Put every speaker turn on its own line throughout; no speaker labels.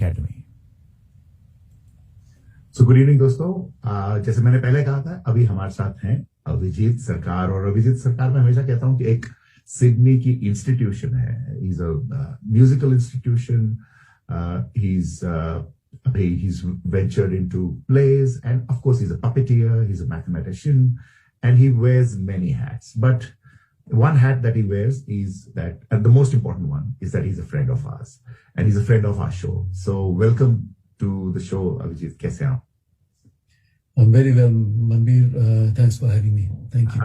Academy. So good evening दोस्तों, जैसे मैंने पहले कहा था, अभी हमारे साथ हैं अभिजीत सरकार, और अभिजीत सरकार मैं हमेशा कहता हूं कि एक सिडनी की इंस्टीट्यूशन है. He's a musical institution. He's ventured into plays, and of course he's a puppeteer, he's a mathematician, and he wears many hats. But one hat that he wears is that, and the most important one is that he's a friend of ours, and he's a friend of our show. So welcome to the show, Abhijit. Kaise aap?
I'm very well, Manbir. Thanks for having me. Thank you.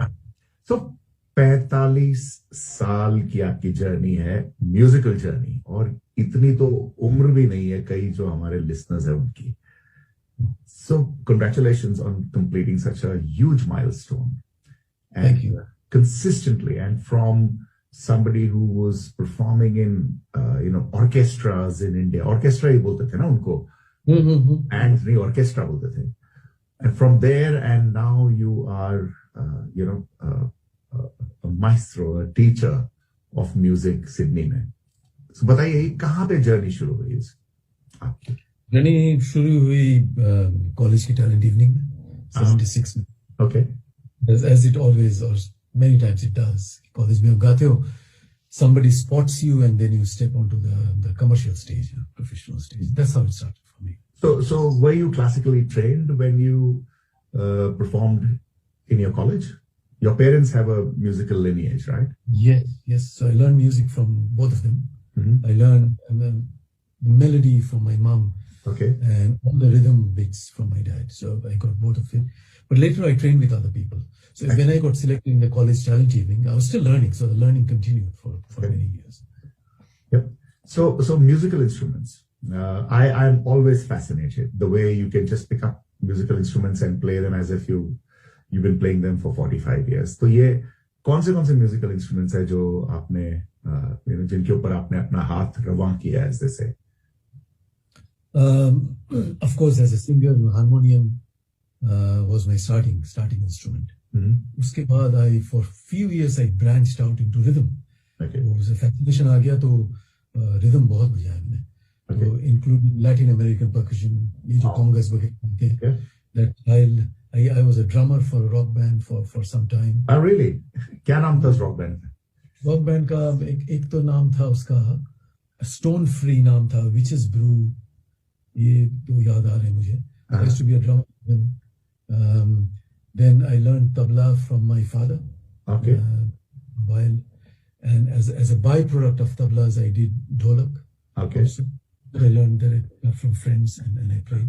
So 45 साल की आपकी journey है, musical journey, और इतनी तो उम्र भी नहीं है कई जो हमारे लिसनर्स हैं उनकी. So congratulations on completing such a huge milestone. And
Thank you.
Consistently, and from somebody who was performing in orchestras in India. Orchestra ही बोलते थे ना उनको, and नहीं orchestra बोलते थे. And from there, and now you are a maestro, a teacher of music Sydney में. So बताइए कहाँ पे जर्नी शुरू हुई आपकी?
जर्नी शुरू हुई कॉलेज की टैलेंट इवनिंग में 76 में.
Okay.
As it always, or many times it does. College में आप गाते हो, somebody spots you and then you step onto the commercial stage, professional stage. That's how it started for me.
So were you classically trained when you performed in your college? Your parents have a musical lineage, right?
Yes. So I learned music from both of them. I learned the melody from my mom.
Okay.
And all the rhythm bits from my dad. So I got both of it. But later I trained with other people. So when I got selected in the college talent evening, I was still learning. So the learning continued for many years.
Yep. So musical instruments. I am always fascinated the way you can just pick up musical instruments and play them as if you've been playing them for 45 years. तो ये कौन से musical instruments है जो आपने जिनके ऊपर आपने अपना हाथ रवां किया, as they say?
Of course, as a singer, harmonium was my starting instrument. उसके बाद for few years I branched out into rhythm.
Okay.
वो fascination आ गया तो rhythm बहुत बजाया मैंने.
Okay.
So including Latin American percussion, ये जो congas वगैरह थे.
Okay.
That I was a drummer for a rock band for some time.
Oh, really? क्या नाम था उस rock band?
Rock band का एक तो नाम था उसका Stone Free नाम था, Witches Brew. ये तो याद आ रहे हैं मुझे. I used to be a drummer for them. Then I learned tabla from my father.
Okay.
While and as a byproduct of tablas, I did dholak.
Okay.
Also. I learned that from friends and I played.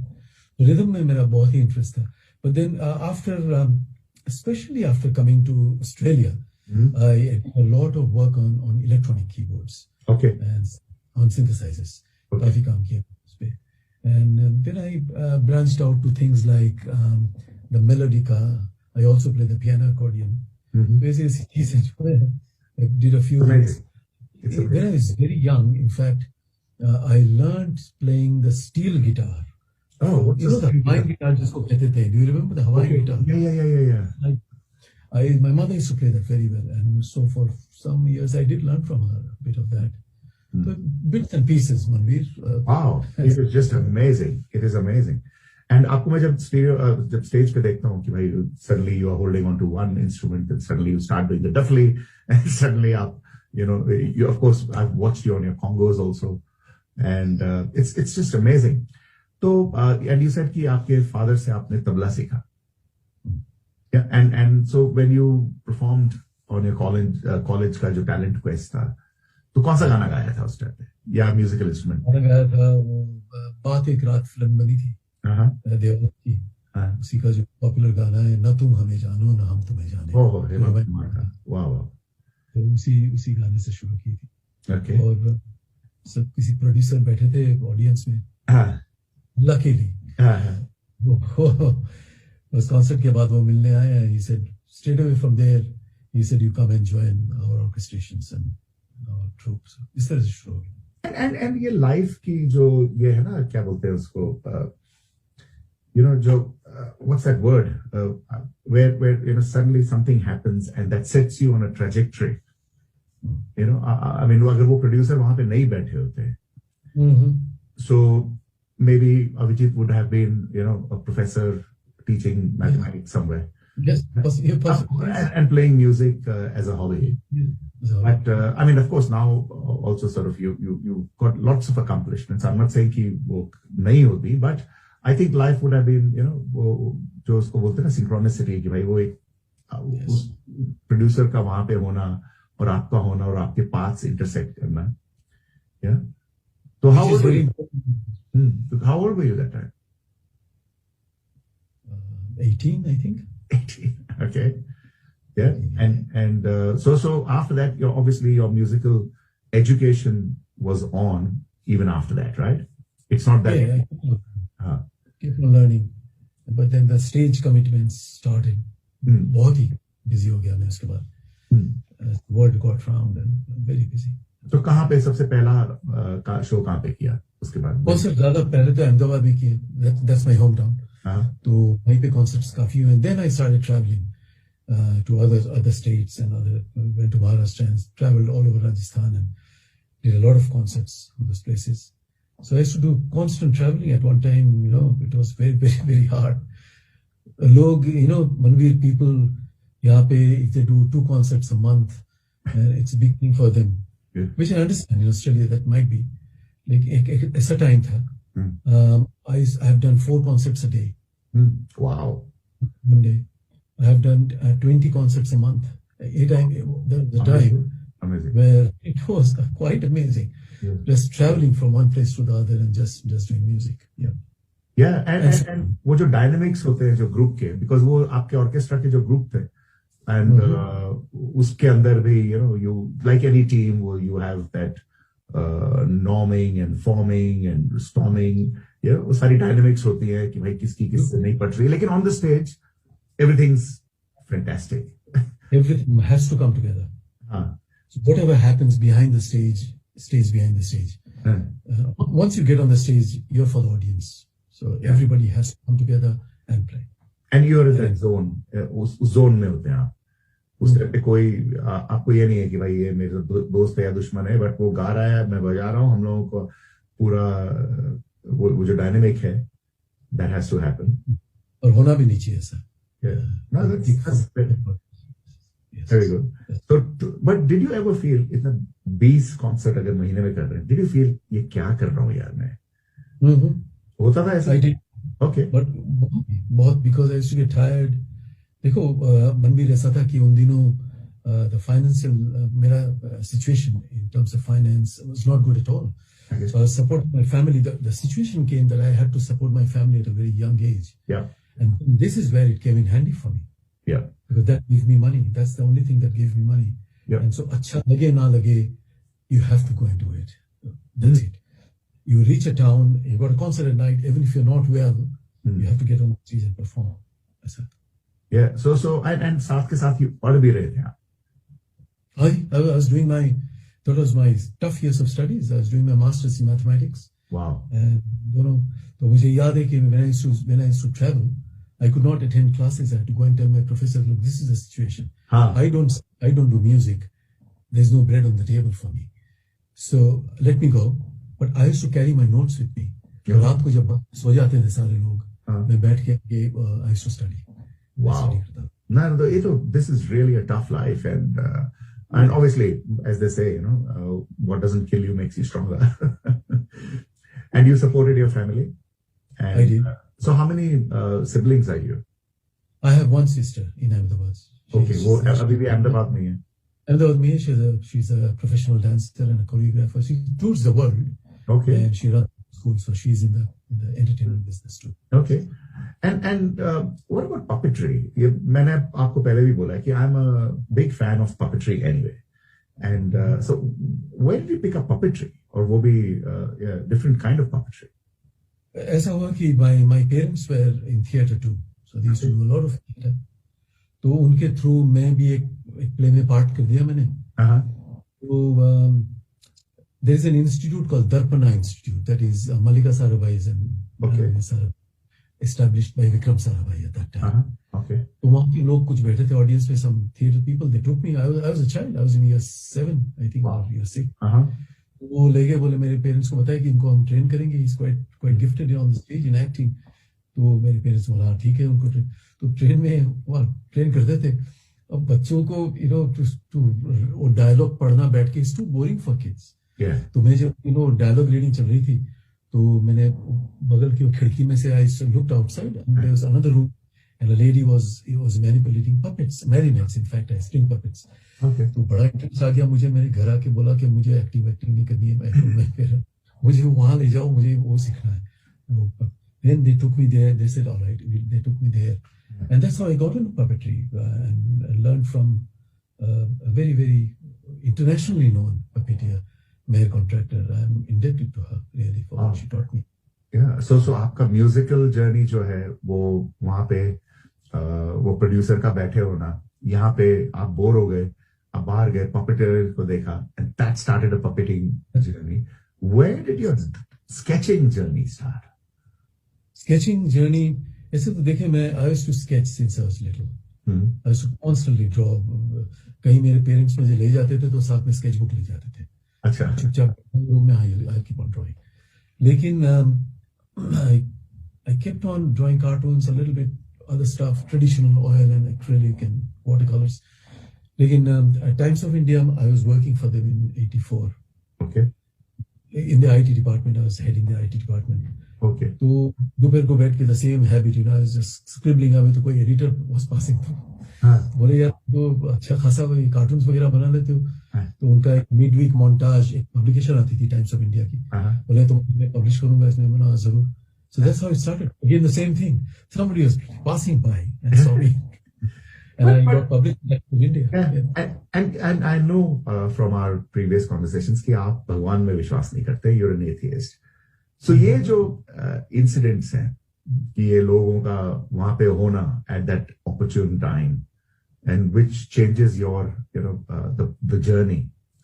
Rhythm में मेरा बहुत ही interest था. But then especially after coming to Australia, I did a lot of work on electronic keyboards.
Okay.
And on synthesizers.
Okay.
काफी काम किया उस पे. And then I branched out to things like the melodica. I also play the piano accordion. Basically, I did a few things. When I was very young, in fact, I learned playing the steel guitar.
Oh, what's
the Hawaiian guitar जिसको कहते थे? Do you remember the Hawaiian guitar?
Yeah.
My mother used to play that very well, and so for some years I did learn from her a bit of that. So bits and pieces, Manbir.
Wow, it is just amazing. It is amazing. And आपको मैं जब stage पे देखता हूँ कि भाई suddenly you are holding on to one instrument and suddenly you start doing the duffly and suddenly you of course I've watched you on your congos also, and it's just amazing. तो and you said कि आपके father से आपने तबला सीखा. Yeah, and so when you performed on your college का जो talent quest था, तो कौन सा गाना गाया था उस टाइम पे, या म्यूजिकल इंस्ट्रूमेंट?
मैंने गाया था बात एक रात फिल्म बनी थी देवल की. उसी का जो पॉपुलर गाना है, ना तुम हमें जानो ना हम तुम्हें जाने.
वाह.
तो उसी गाने से शुरू की थी.
Okay.
और सब किसी प्रोड्यूसर बैठे थे ऑडियंस में. लकीली बस कॉन्सर्ट के बाद वो मिलने आए. He said straight away from there, he said you come and join our orchestrations and our troops. इस तरह से शुरू हो गया.
And ये लाइफ की जो ये है ना, क्या बोलते हैं उसको, जो what's that word, where suddenly something happens and that sets you on a trajectory. I mean, अगर वो प्रोड्यूसर वहां पे नहीं बैठे होते, so maybe Avijit would have been, a professor teaching mathematics somewhere.
Yes, possible.
And playing music as a hobby.
Yeah. So,
But I mean, of course, now also sort of you got lots of accomplishments. I'm not saying कि वो नहीं होती, but I think life would have been, वो जो उसको बोलते हैं ना synchronicity कि भाई वो एक उस producer का वहाँ पे होना और आपका होना और आपके paths intersect करना. Yeah. So how old were you? How old were you that time?
18, I think.
18. Okay. Yeah. And so after that, obviously your musical education was on even after that, right? It's not that.
Yeah, I keep on learning. But then the stage commitments started. बहुत ही busy हो गया मैं उसके बाद. Word got round and very busy.
तो कहाँ पे सबसे पहला शो कहाँ पे किया उसके बाद?
बहुत से ज़्यादा पहले तो अहमदाबाद में किए. That's my hometown. तो वहीं पे concerts काफी हुए. And then I started traveling to other states and went to Maharashtra and traveled all over Rajasthan and did a lot of concerts in those places. So I used to do constant traveling at one time. It was very, very, very hard. Log, Manbir people, यहाँ पे if they do 2 concerts a month, it's a big thing for them. Yeah. Which I understand in Australia that might be. Like ऐसा time था. I have done 4 concerts a day.
Wow.
One day. I have done 20 concerts a month. The time
amazing.
Where it was quite amazing.
Yeah.
Just traveling from one place to the other and just doing music. Yeah.
Yeah, and वो जो dynamics होते हैं जो group के, because वो आपके orchestra के जो group थे, and उसके अंदर भी, you like any team, you have that norming and forming and storming. वो सारी dynamics होती है कि भाई किसकी किससे नहीं पट रही. लेकिन on the stage, everything's fantastic.
Everything has to come together. So whatever happens behind the stage stays behind the stage. Once you get on the stage, you're for the audience. So everybody has to come together and play.
And you're in that zone. उस zone में होते हैं आप. उस तरह पे कोई आपको ये नहीं है कि भाई ये मेरा दोस्त है या दुश्मन है, बट वो गा रहा है, मैं बजा रहा हूँ, हम लोगों को पूरा वो जो डायनेमिक है, that has to happen.
और होना भी नहीं चाहिए ऐसा.
Yeah. No, that's very good. So, but did you ever feel इतना 20 concert अगर महीने में कर रहे हैं, did you feel ये क्या कर रहा हूँ यार मैं? होता था ऐसा?
I did.
Okay.
But बहुत because I used to get tired. देखो मनबीर ऐसा था कि उन दिनों the financial मेरा situation in terms of finance was not good at all. Okay. So I was supporting my family. The situation came that I had to support my family at a very young age.
Yeah.
And this is where it came in handy for me.
Yeah.
Because that gave me money. That's the only thing that gave me money.
Yeah.
And so अच्छा लगे ना लगे, you have to go and do it. That's it. You reach a town, you got a concert at night, even if you're not well, you have to get on the stage and perform. That's it.
Yeah. So and साथ के साथ you पढ़ भी रहे थे आप.
I was doing that was my tough years of studies. I was doing my master's in mathematics.
Wow.
And तो मुझे याद है कि when I used to travel, I could not attend classes. I had to go and tell my professor, look, this is the situation. I don't do music. There's no bread on the table for me. So let me go. But I used to carry my notes with me. रात को जब सो जाते थे सारे लोग, मैं बैठ के I used to study.
Wow. No, this is really a tough life, and obviously, as they say, what doesn't kill you makes you stronger. And you supported your family. And,
I did.
So how many siblings are you?
I have one sister in Ahmedabad.
Okay, वो अभी भी अहमदाबाद में है.
Ahmedabad में she's a professional dancer and a choreographer. She tours the world.
Okay.
And she runs school, so she's in the entertainment business too.
Okay. And what about puppetry? मैंने आपको पहले भी बोला कि I'm a big fan of puppetry anyway. And so where did you pick up puppetry? Or वो भी different kind of puppetry?
ऐसा हुआ कि my parents were in theatre too, so they used to do a lot of theatre. तो उनके through मैं भी एक play में part कर दिया मैंने. तो there is an institute called Darpana Institute that is Malika Sarabhai's and established by Vikram Sarabhai at that time.
Okay.
तो वहाँ के लोग कुछ बैठे थे audience में, some theatre people. They took me. I was a child. I was in year 7, I think, or year 6. वो ले गए, बोले मेरे पेरेंट्स को बताया कि इनको हम ट्रेन करेंगे, is quite gifted on the stage in acting. तो मेरे पेरेंट्स बोला ठीक है, उनको तो ट्रेन में वहाँ ट्रेन करते थे। अब बच्चों को टू डायलॉग पढ़ना बैठ के, it's too boring for kids. तो मैं जब डायलॉग रीडिंग चल रही थी, तो मैंने बगल की खिड़की में से I looked outside and there was another room and a lady was manipulating puppets, marionettes in fact, string puppets. तो बड़ा इंटरेस्ट आ गया मुझे। मैंने घर आके बोला कि मुझे एक्टिंग नहीं करनी है, मैं फिर मुझे वहां ले जाओ, मुझे वो सीखना है। तो then they took me there, they said all right, they took me there, and that's how I got into puppetry and learned from a very internationally known puppeteer, Mayor Contractor. I'm indebted to her really for what she taught me.
Yeah, so आपका musical journey जो है वो वहां पे वो producer का बैठे होना, यहाँ पे आप बोर हो गए, आप बाहर गए, पपेटर को देखा, and that started a puppeting journey. Where did your sketching journey start?
Sketching journey, ऐसे तो देखे मैं I used to sketch since I was little. I used to constantly draw. कहीं मेरे पेरेंट्स मुझे ले जाते थे तो साथ में स्केच बुक ले जाते थे।
अच्छा।
चुपचाप रूम में I keep on drawing. लेकिन I kept on drawing cartoons, a little bit other stuff, traditional oil and acrylic and watercolors. लेकिन at Times of India I was working for them in 84.
Okay.
In the IT department, I was heading the IT department.
Okay.
तो दोपहर को बैठ के the same habit, I was just scribbling away. तो कोई editor was passing through. बोले यार तो अच्छा खासा कोई कार्टून्स वगैरह बना लेते हो। तो उनका एक मिड वीक मोन्टाज, एक पब्लिकेशन आती थी टाइम्स ऑफ इंडिया की। बोले तो मैं पब्लिश करूंगा इसमें। बना जरूर। So that's how it started. Again the same thing. Somebody was passing by and saw me. And I got published in India.
And I know from our previous conversations कि आप भगवान में विश्वास नहीं करते, you're an atheist. So ये जो incidents हैं कि ये लोगों का वहां पे होना at that opportune time and which changes your the journey.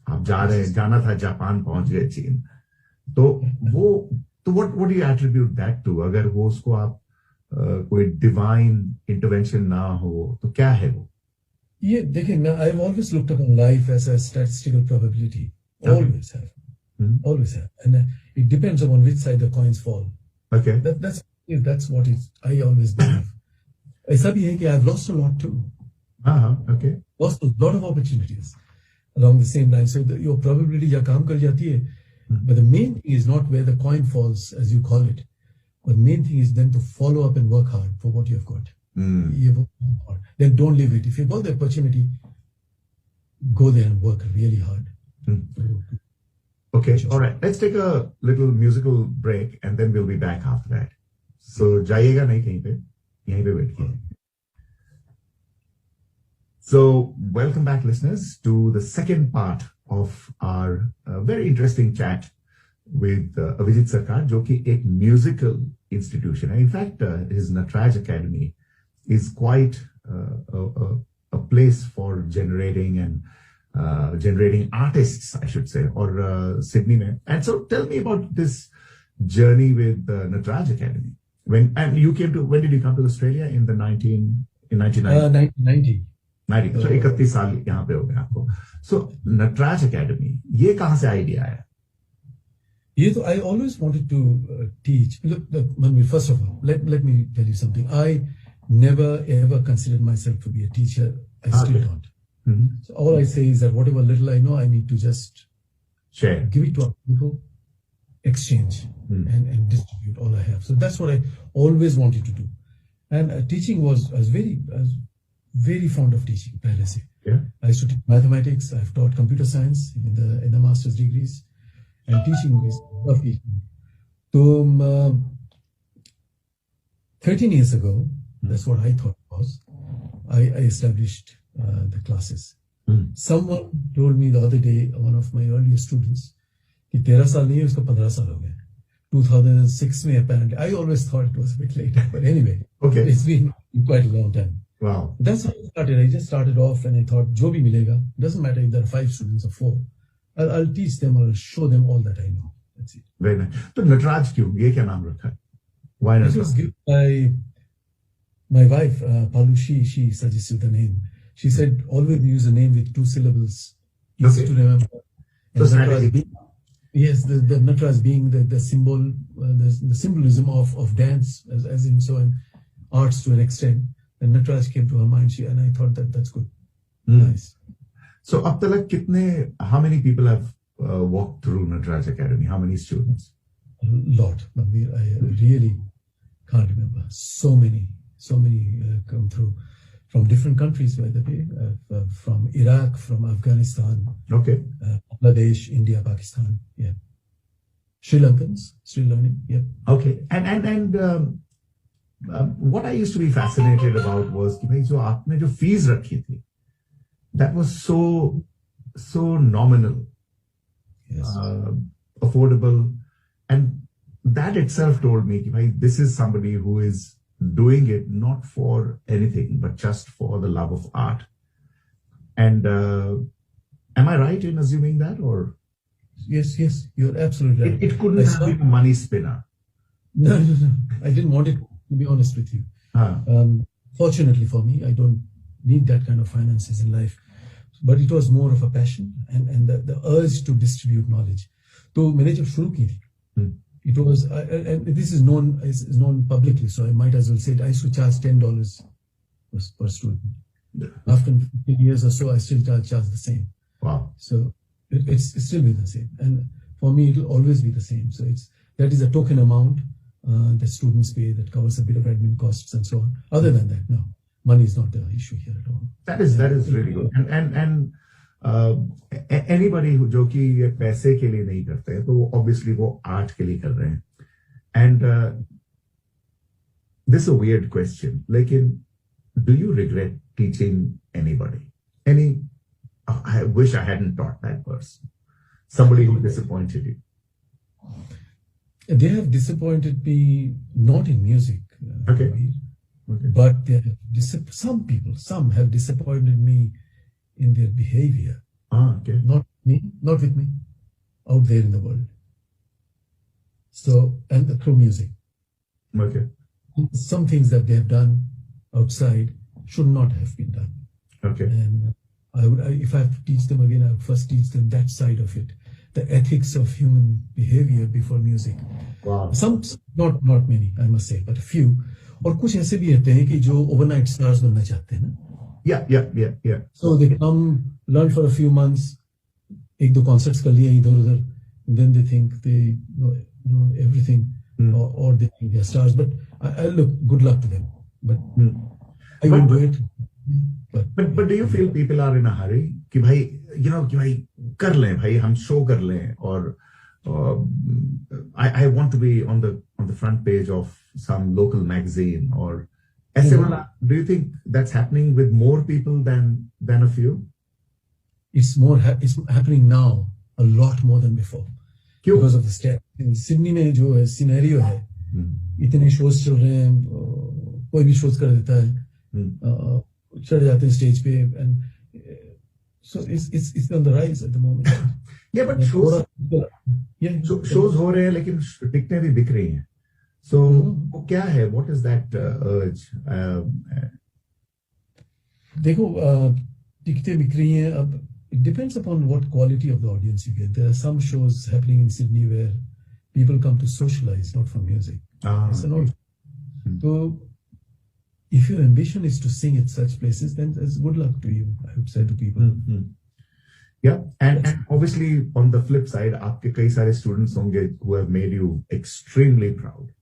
आप जा रहे हैं, जाना था जापान, पहुंच गए चीन। तो वो तो what do you attribute that to? अगर वो उसको आप कोई डिवाइन इंटरवेंशन ना हो तो क्या है वो?
ये देखिए, मैं I've always looked upon life as a statistical probability. Always have. Always have. And it depends upon which side the coins fall.
Okay.
That's what I always believe. ऐसा भी है कि I've lost a lot too.
Okay.
Lost a lot of opportunities along the same line. So your probability या काम कर जाती है. But the main thing is not where the coin falls, as you call it. But the main thing is then to follow up and work hard for what you've got. You work hard. Then don't leave it. If you got the opportunity, go there and work really hard.
Okay, all right. Let's take a little musical break and then we'll be back after that. So, जाइएगा नहीं कहीं पे, यहीं पे wait कीजिए. So, welcome back, listeners, to the second part of our very interesting chat with Avijit Sarkar, जो कि एक musical institution है. In fact, his Natraj Academy is quite a place for generating artists, I should say, or Sydney में. And so, tell me about this journey with Natraj Academy. When did you come to Australia? In
1990.
90. So 31 साल यहाँ पे हो गए आपको. So Natraj Academy, ये कहाँ से आइडिया आया?
ये तो I always wanted to teach. Look, Manbir, first of all, let me tell you something. I never ever considered myself to be a teacher. I still don't. So all I say is that whatever little I know, I need to just
share,
give it to other people, exchange, and distribute all I have. So that's what I always wanted to do. And teaching I was very fond of teaching.
Yeah.
I used to teach mathematics. I've taught computer science in the master's degrees, and teaching is love teaching. So 13 years ago, that's what I thought it was. I established the classes. Someone told me the other day, one of my earlier students, कि 13 साल नहीं है, उसका 15 साल हो गए. 2006 में apparently. I always thought it was a bit later, but anyway,
okay.
It's been quite a long time.
Wow.
That's how I started. I just started off and I thought, जो भी मिलेगा, doesn't matter if there are 5 students or 4. I'll teach them, I'll show them all that I know. That's it.
Very nice. तो नटराज क्यों? ये क्या नाम रखा है? Why
This was given by my wife, Palu. She suggested the name. She said, always use a name with 2 syllables. Easy to remember.
So strategy.
Yes, the Nataraj being the symbol, the symbolism of dance, as in so and arts to an extent. And Nataraj came to her mind, and I thought that's good. Nice.
So, ab tak how many people have walked through Nataraj Academy? How many students?
A lot, Manbir. I really can't remember. So many come through from different countries, by the way, from Iraq, from Afghanistan,
Okay,
Bangladesh, India, Pakistan, yeah. Sri Lankans still learning, yeah.
okay. And what I used to be fascinated about was कि भाई जो आपने जो fees रखी थी, that was so nominal,
Yes.
affordable, and that itself told me कि भाई this is somebody who is doing it not for anything but just for the love of art. And am I right in assuming that, or
Yes, you're absolutely right.
it couldn't have been a money spinner?
No. I didn't want it, to be honest with you. Fortunately for me, I don't need that kind of finances in life. But it was more of a passion and the urge to distribute knowledge. So मैंने जब शुरू की थी, it was, and this is known publicly, so I might as well say it. I used to charge $10 per student. After 15 years or so, I still charge the same.
Wow.
So it's still be the same. And for me, it will always be the same. So that is a token amount that students pay that covers a bit of admin costs and so on. Other than that, no, money is not the issue here at all.
That is really good. And anybody who जो कि ये पैसे के लिए नहीं करते हैं, तो वो obviously वो art के लिए कर रहे हैं. And this is a weird question. लेकिन do you regret teaching anybody? I wish I hadn't taught that person. Somebody who disappointed you.
They have disappointed me, not in music.
Okay.
But some have disappointed me in their behavior.
Okay.
Not with me, out there in the world. So, and through music.
Okay.
Some things that they have done outside should not have been done.
Okay.
And if I have to teach them again, I would first teach them that side of it, the ethics of human behavior before music.
Wow.
Some, not many, I must say, but a few. और कुछ ऐसे भी रहते हैं कि जो overnight stars बनना चाहते हैं ना.
Yeah.
So they come, learn for a few months, एक दो concerts कर लिए इधर उधर, then they think they know everything, or they think they're stars. But I look, good luck to them. But I won't do it.
But do you feel people are in a hurry? कि भाई कर लें भाई, हम show कर लें, or I want to be on the front page of some local magazine, or ऐसे वाला. Do you think that's happening with more people than a few?
It's happening now a lot more than before.
क्यों?
Because of the state. In Sydney में जो है scenario है, इतने shows चल रहे हैं, कोई भी shows कर देता है, चढ़ जाते हैं stage पे, and so it's on the rise at the moment.
Yeah, but shows हो रहे हैं, लेकिन टिकटें भी बिक रही हैं. So वो क्या है? What is that urge?
देखो, टिकटें बिक रही हैं. अब it depends upon what quality of the audience you get. There are some shows happening in Sydney where people come to socialize, not for music. It's an old. So if your ambition is to sing at such places, then there's good luck to you, I would say to people.
Yeah, and obviously on the flip side, आपके कई सारे students होंगे who have made you extremely proud.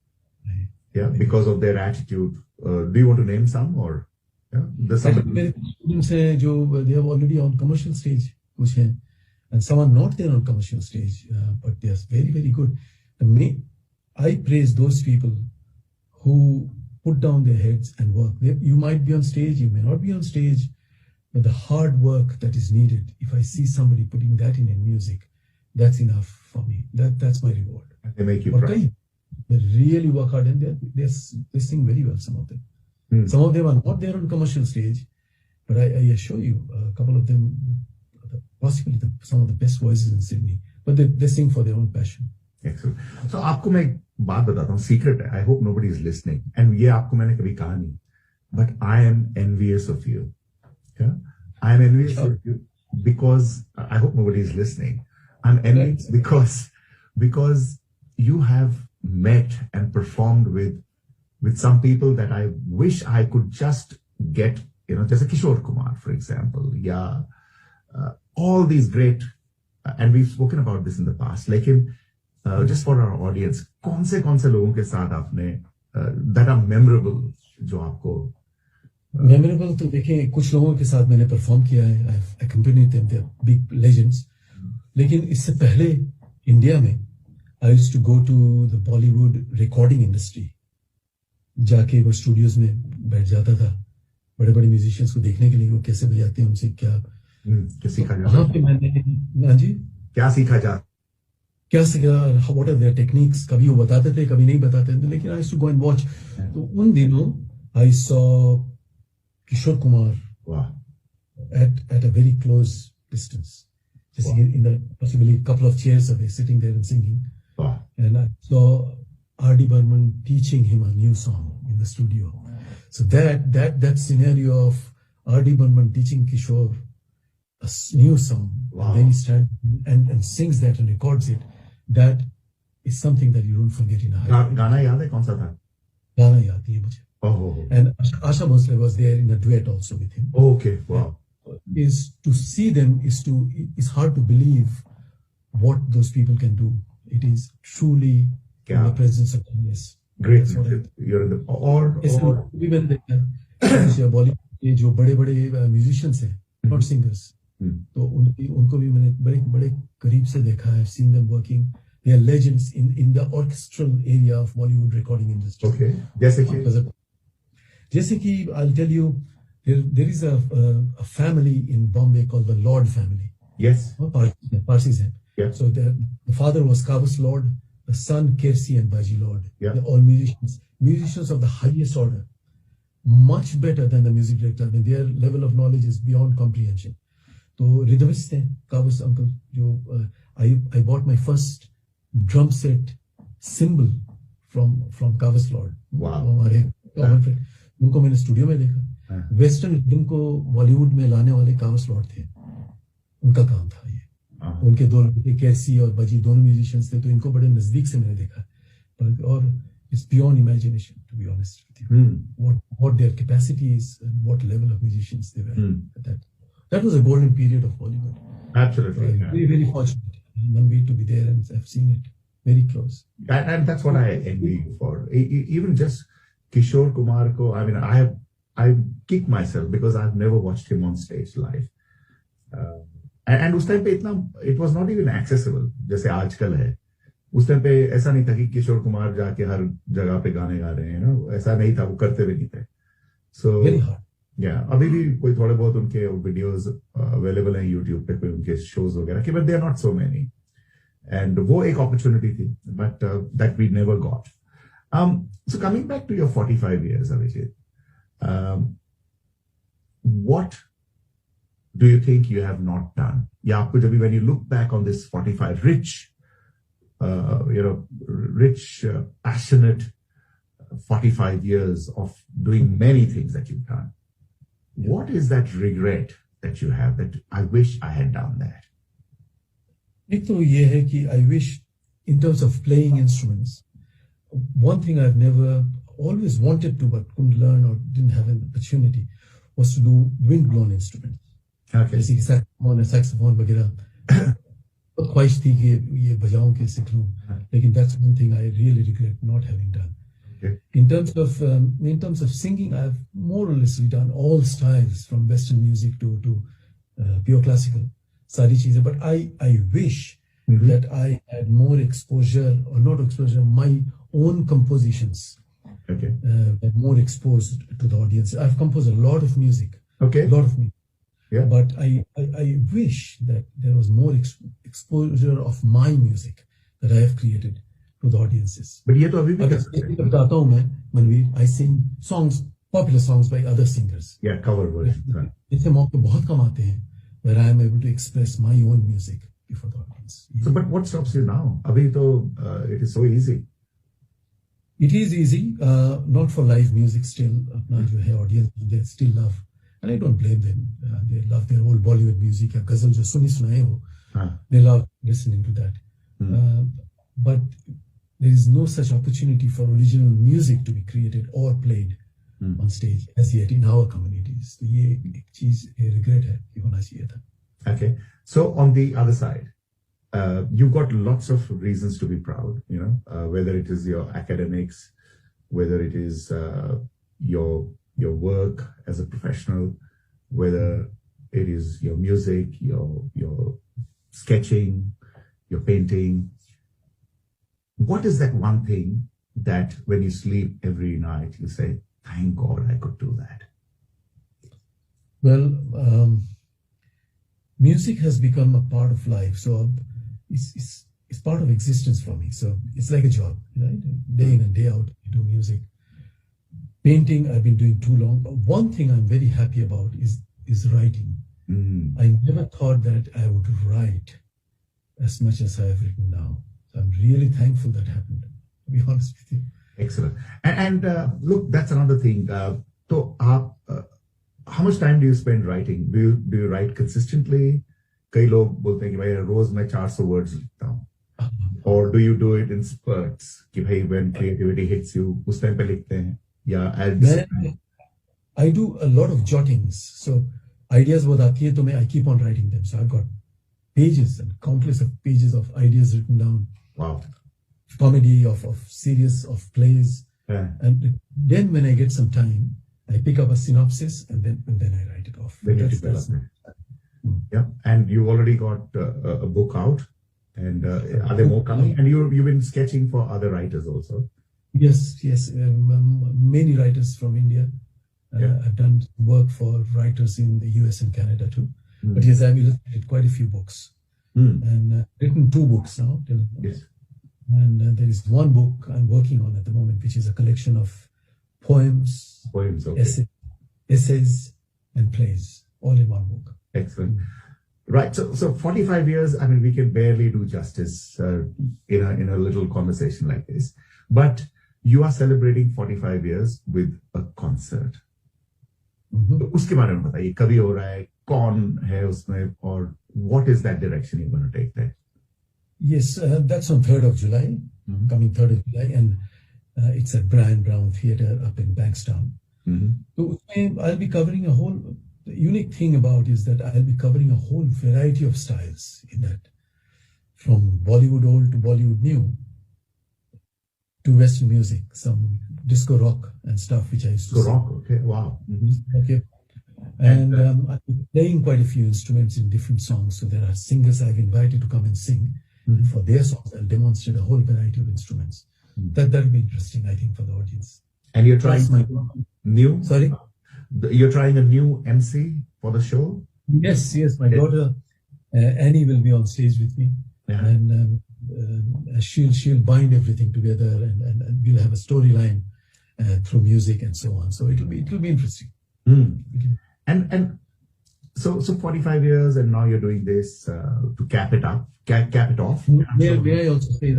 Yeah, because of their attitude. Do you want to name some, or the
students हैं जो they are already on commercial stage, कुछ हैं, and some are not there on commercial stage, but they are very, very good. I praise those people who put down their heads and work. You might be on stage, you may not be on stage, but the hard work that is needed, if I see somebody putting that in music, that's enough for me. That's my reward.
They make you proud.
They really work hard, and they sing very well, some of them. Some of them are not there on commercial stage, but I assure you, a couple of them, possibly some of the best voices in Sydney, but they sing for their own passion.
Excellent. So आपको मैं एक बात बताता हूँ, secret है. I hope nobody is listening. And ये आपको मैंने कभी कहा नहीं, but I am envious of you. Yeah, I am envious of you because I hope nobody is listening. I'm envious because because you have met and performed with some people that I wish I could just get, जैसे Kishore Kumar, for example, yeah, all these great, and we've spoken about this in the past, लेकिन just for our audience, कौन से लोगों के साथ आपने that are memorable, जो आपको
मेमोरेबल तो देखिए कुछ लोगों के साथ मैंने परफॉर्म किया है, I accompanied them, they are big legends. लेकिन इससे पहले इंडिया में I used to go to the Bollywood recording industry, जाके वो स्टूडियोज में बैठ जाता था बड़े बड़े म्यूजिशियंस को देखने के लिए, वो कैसे बजाते हैं, उनसे क्या
सीखा जा,
वहां पे मैंने, हाँ जी,
क्या सीखा,
व्हाट आर देयर टेक्निक्स, कभी वो बताते थे कभी नहीं बताते थे, लेकिन I used to go and watch. तो उन दिनों I saw Kishore Kumar,
wow,
at a very close distance, just
wow,
in the possibly a couple of chairs away, sitting there and singing.
wow.
And I saw R.D. Burman teaching him a new song in the studio. So that scenario of R.D. Burman teaching Kishore a new song,
wow,
and then he stands and sings that and records it. That is something that you don't forget in a hurry.
गाना याद है कौन सा था?
गाना याद है मुझे।
Oh.
And Asha Bhosle was there in a duet also with him.
Okay, wow.
Is to see them is hard to believe what those people can do. It is truly in the presence of genius.
Great. You're in the or
even the Bollywood जो बड़े-बड़े musicians हैं, not singers. तो उनको भी मैंने बड़े करीब से देखा है, seen them working. They are legends in the orchestral area of Bollywood recording industry.
Okay.
जैसे कि I'll tell you, there is a family in Bombay called the Lord family.
Yes.
Parsis हैं.
Yeah.
So the father was Kavas Lord, the son Kersi and Baji Lord.
Yeah.
They're all musicians of the highest order, much better than the music director. I mean, their level of knowledge is beyond comprehension. तो rhythmist हैं Kavas uncle, जो I bought my first drum set cymbal from Kavas Lord.
Wow.
हमारे common friend. उनको मैंने studio में देखा। Western rhythm को बॉलीवुड में लाने वाले कावस लॉर्ड थे, उनका काम था ये। उनके दो लड़के कैसी और बजी दोनों म्यूजिशियंस थे, तो इनको बड़े नजदीक से मैंने देखा। और it's beyond imagination, to be honest with you, what their capacity is and what level of musicians they were at that was a golden period of Bollywood.
Absolutely.
Very, very fortunate, Manbir, to be there, and I've seen it very close.
And that's what I envy you for. Even just Kishore Kumar ko, I mean, I kick myself because I've never watched him on stage live. And उस time पे इतना, it was not even accessible जैसे आजकल है। उस time पे ऐसा नहीं था कि किशोर कुमार जाके हर जगह पे गाने गा रहे हैं, ऐसा नहीं था, वो करते भी नहीं थे। So अभी भी कोई थोड़े बहुत उनके वीडियोस अवेलेबल हैं यूट्यूब पे, कोई उनके शोज वगैरह के, but they are not so many. And वो एक opportunity थी, but that we never got. So coming back to your 45 years, Abhijit, what do you think you have not done? Yeah, when you look back on this 45 rich, passionate 45 years of doing many things that you've done, what is that regret that you have that I wish I had done that?
एक तो ये है कि I wish in terms of playing instruments, one thing I've never always wanted to but couldn't learn or didn't have an opportunity was to do wind-blown instruments.
Okay.
जैसे कि saxophone वगैरह बहुत ख्वाहिश थी कि ये बजाऊं के सीख लूं, लेकिन that's one thing I really regret not having done.
Okay.
In terms of singing, I've more or less done all styles from Western music to pure classical, सारी चीजें. But I wish that I had more exposure, or not exposure, my own compositions.
Okay.
More exposed to the audience. I've composed a lot of music.
Okay.
A lot of music.
Yeah.
But I wish that there was more exposure of my music that I have created to the audiences.
But ये तो अभी भी कर सकते हैं।
बताता हूँ मैं, Manbir, I sing songs, popular songs by other singers.
Yeah, cover version.
ऐसे मौके बहुत कम आते हैं where I am able to express my own music before the audience.
So, but what stops you now? अभी तो it is so easy.
It is easy, not for live music still. अपना जो है audience, they still love, and I don't blame them. They love their old Bollywood music. या गजल जो सुनी सुनाए हो, they love listening to that. but there is no such opportunity for original music to be created or played on stage as yet in our communities. तो ये एक चीज regret है कि होना चाहिए था.
Okay. So on the other side, you've got lots of reasons to be proud, whether it is your academics, whether it is your work as a professional, whether it is your music, your sketching, your painting. What is that one thing that when you sleep every night, you say, thank God I could do that?
Well, music has become a part of life. So it's part of existence for me. So it's like a job, right? Day in and day out, I do music. Painting, I've been doing too long. But one thing I'm very happy about is writing. I never thought that I would write as much as I have written now. So I'm really thankful that happened, to be honest with you.
Excellent. And look, that's another thing. So how much time do you spend writing? Do you write consistently? कई लोग बोलते हैं कि भाई रोज मैं 400 words लिखता हूँ. Or do you do it in spurts? कि भाई when creativity hits you, उस टाइम पे लिखते हैं? Yeah,
I do a lot of jottings. So ideas बहुत आती है तो मैं I keep on writing them. So I've got pages and countless of pages of ideas written down.
Wow.
Comedy, of serious, of plays.
Yeah.
And then when I get some time, I pick up a synopsis and then I write it off.
Then you develop it. Yeah. And you already got a book out. And are there more coming? And you've been sketching for other writers also.
Yes. Many writers from India. I've done work for writers in the US and Canada too. But yes, I've illustrated quite a few books. And written 2 books now.
Yes.
And there is one book I'm working on at the moment, which is a collection of poems,
Okay.
essays, and plays, all in one book.
Excellent. Right. So 45 years, I mean, we can barely do justice in a little conversation like this. But you are celebrating 45 years with a concert. तो उसके बारे में बताइए, कभी हो रहा है, कौन है उसमें, और what is that direction you're going to take there?
Yes, that's on 3rd of July, coming 3rd of July, and it's at Brian Brown Theatre up in Bankstown. So I'll be covering the unique thing about is that I'll be covering a whole variety of styles in that, from Bollywood old to Bollywood new, to Western music, some disco rock and stuff, which I used to
Disco rock, okay, wow.
Okay. And I'll be playing quite a few instruments in different songs. So there are singers I've invited to come and sing. And for their songs, I'll demonstrate a whole variety of instruments. That'll be interesting, I think, for the audience.
And you're trying new?
Sorry?
You're trying a new MC for the show?
Yes. My daughter, Annie, will be on stage with me.
Yeah.
And she'll bind everything together and we'll have a storyline through music and so on. So it'll be interesting.
And so 45 years and now you're doing this to cap it off.
May I also say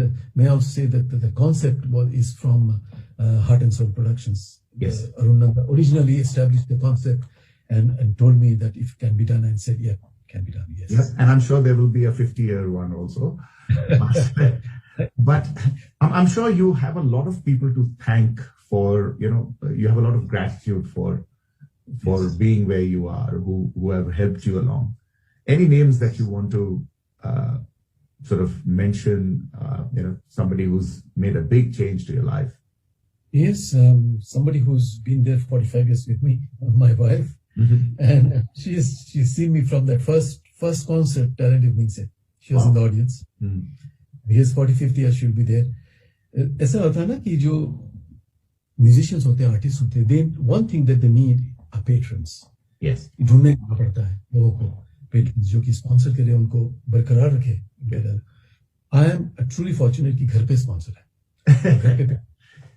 that the concept is from Heart and Soul Productions.
Yes.
Arun Nanda originally established the concept and told me that if it can be done, and said, yeah, it can be done. Yes.
And I'm sure there will be a 50-year one also. But I'm sure you have a lot of people to thank for, you have a lot of gratitude for being where you are, who have helped you along. Any names that you want to sort of mention, somebody who's made a big change to your life?
Yes, somebody who's been there 45 years with me, my wife. And she's seen me from that first concert, Talent Evening set. She was in the audience. His 45th year, she'll be there. ऐसा होता है ना कि जो musicians होते हैं, artists होते हैं, one thing that they need are patrons.
Yes.
ढूंढने का पड़ता है लोगों को patrons जो कि sponsor करे, उनको बरकरार रखे. I am truly fortunate कि घर पे sponsor है.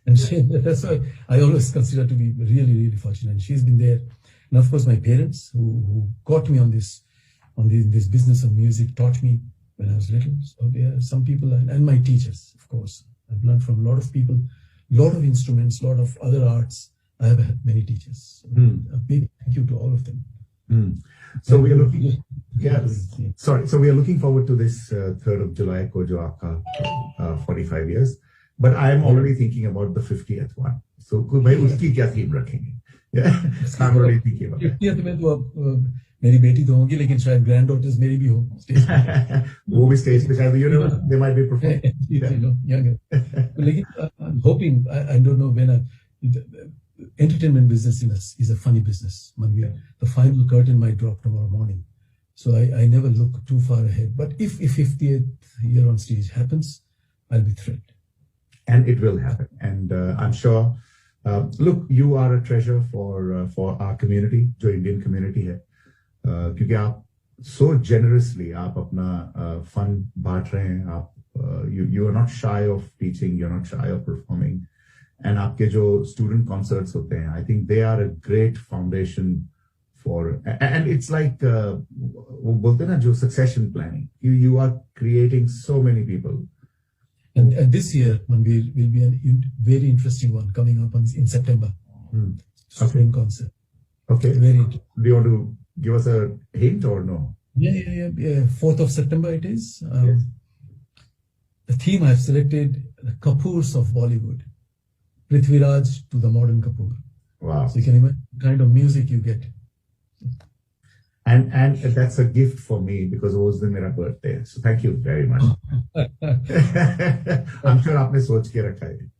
And that's why I always consider to be really, really fortunate. And she's been there. And of course, my parents who got me on this business of music, taught me when I was little. So there are some people, and my teachers, of course. I've learned from a lot of people, a lot of instruments, a lot of other arts. I have had many teachers. So a big thank you to all of them.
So we are looking, So we are looking forward to this 3rd of July, ko jo aapka 45 years. But I am already thinking about the 50th one. So, bhai, uski kya theme rakhenge? Yeah, I'm already thinking about that.
50th में तो अब मेरी बेटी तो होगी, लेकिन शायद grand daughters मेरी भी हो स्टेज पे।
वो भी स्टेज पे शायद, you know, they might be performing.
Younger. Lekin I'm hoping, I don't know when the entertainment business is a funny business. Manbir. The final curtain might drop tomorrow morning. So I never look too far ahead. But if 50th year on stage happens, I'll be thrilled.
And it will happen. And I'm sure, look, you are a treasure for our community, जो Indian community है. क्योंकि आप so generously आप अपना fund बांट रहे हैं. आप you are not shy of teaching, you're not shy of performing. And आपके जो student concerts होते हैं, I think they are a great foundation for, and it's like वो बोलते हैं ना, जो succession planning. You are creating so many people.
And this year, Manbir, will be a very interesting one coming up in September. Spring concert.
Okay.
Very.
Do you want to give us a hint or no?
Yeah. 4th of September it is.
Yes.
The theme I've selected, the Kapoors of Bollywood. Prithviraj to the modern Kapoor.
Wow.
So you can imagine the kind of music you get.
And that's a gift for me because it was my birthday. So thank you very much. I'm sure आपने सोच के रखा है.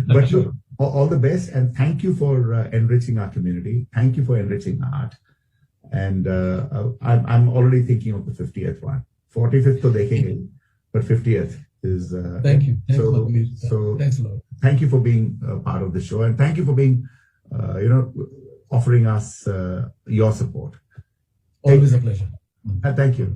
But look, all the best, and thank you for enriching our community. Thank you for enriching art. And I'm already thinking of the 50th one. 45th to देखेंगे, but 50th is.
Thank you.
So
thanks a lot.
Thank you for being part of the show, and thank you for being, offering us your support.
Always a pleasure.
Thank you.